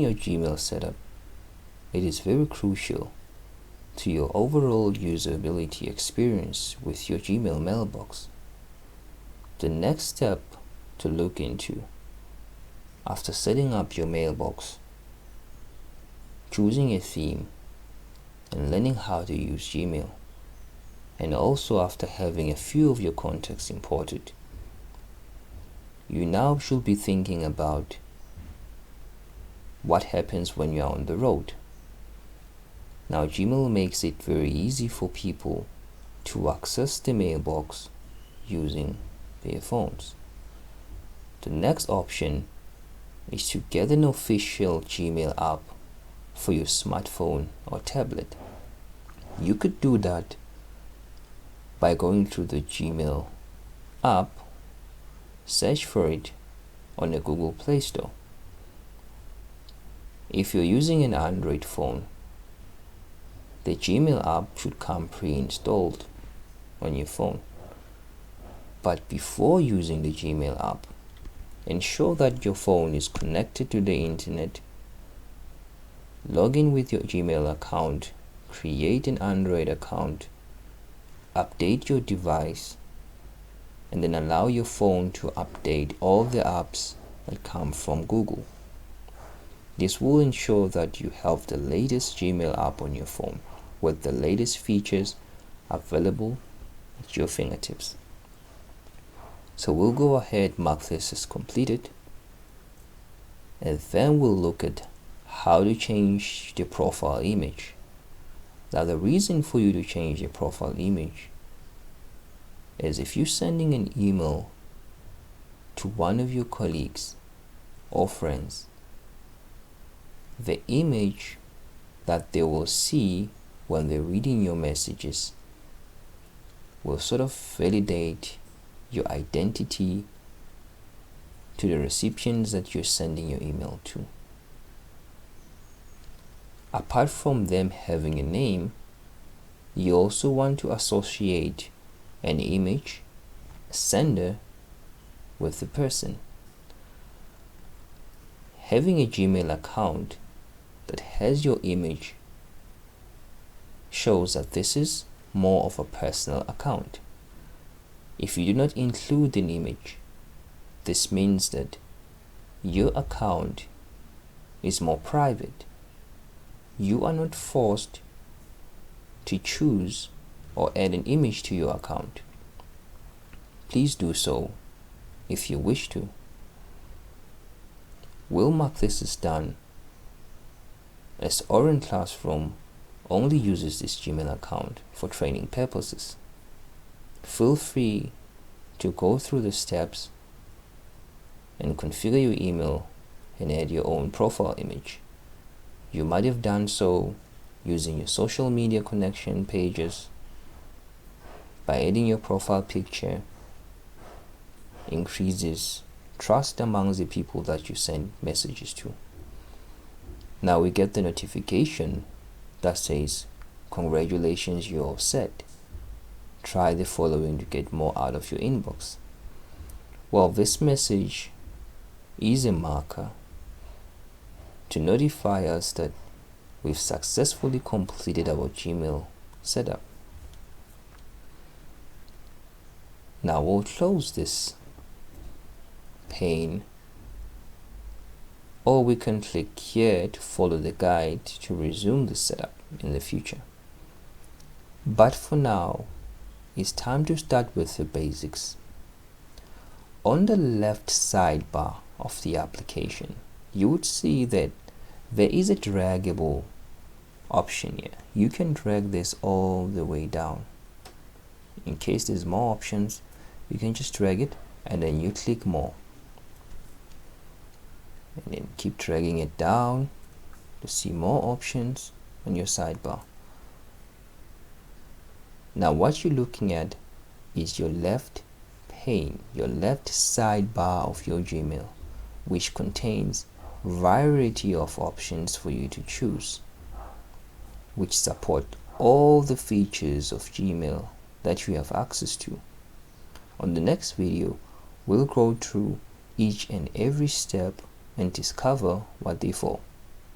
your Gmail setup, it is very crucial to your overall usability experience with your Gmail mailbox. The next step to look into after setting up your mailbox, choosing a theme, and learning how to use Gmail, and also after having a few of your contacts imported, you now should be thinking about what happens when you're on the road. Now, Gmail makes it very easy for people to access the mailbox using their phones. The next option is to get an official Gmail app for your smartphone or tablet. You could do that by going to the Gmail app, search for it on the Google Play Store. If you're using an Android phone, the Gmail app should come pre-installed on your phone. But before using the Gmail app, ensure that your phone is connected to the internet. Log in with your Gmail account, create an Android account, update your device, and then allow your phone to update all the apps that come from Google. This will ensure that you have the latest Gmail app on your phone with the latest features available at your fingertips. So we'll go ahead, mark this as completed, and then we'll look at how to change the profile image. Now, the reason for you to change the profile image is if you're sending an email to one of your colleagues or friends, the image that they will see when they're reading your messages will sort of validate your identity to the recipients that you're sending your email to. Apart from them having a name, you also want to associate an image, a sender, with the person. Having a Gmail account that has your image shows that this is more of a personal account. If you do not include an image, this means that your account is more private. You are not forced to choose or add an image to your account. Please do so if you wish to. We'll mark this as done, as Oren Classroom only uses this Gmail account for training purposes. Feel free to go through the steps and configure your email and add your own profile image. You might have done so using your social media connection pages. By adding your profile picture, increases trust amongst the people that you send messages to. Now we get the notification that says, "Congratulations, you're all set. Try the following to get more out of your inbox." Well, this message is a marker to notify us that we've successfully completed our Gmail setup. Now we'll close this pane, or we can click here to follow the guide to resume the setup in the future. But for now, it's time to start with the basics. On the left sidebar of the application, you would see that there is a draggable option here. You can drag this all the way down. In case there's more options, you can just drag it and then you click more. And then keep dragging it down to see more options on your sidebar. Now what you're looking at is your left pane, your left sidebar of your Gmail, which contains variety of options for you to choose, which support all the features of Gmail that you have access to. On the next video, we'll go through each and every step and discover what they for.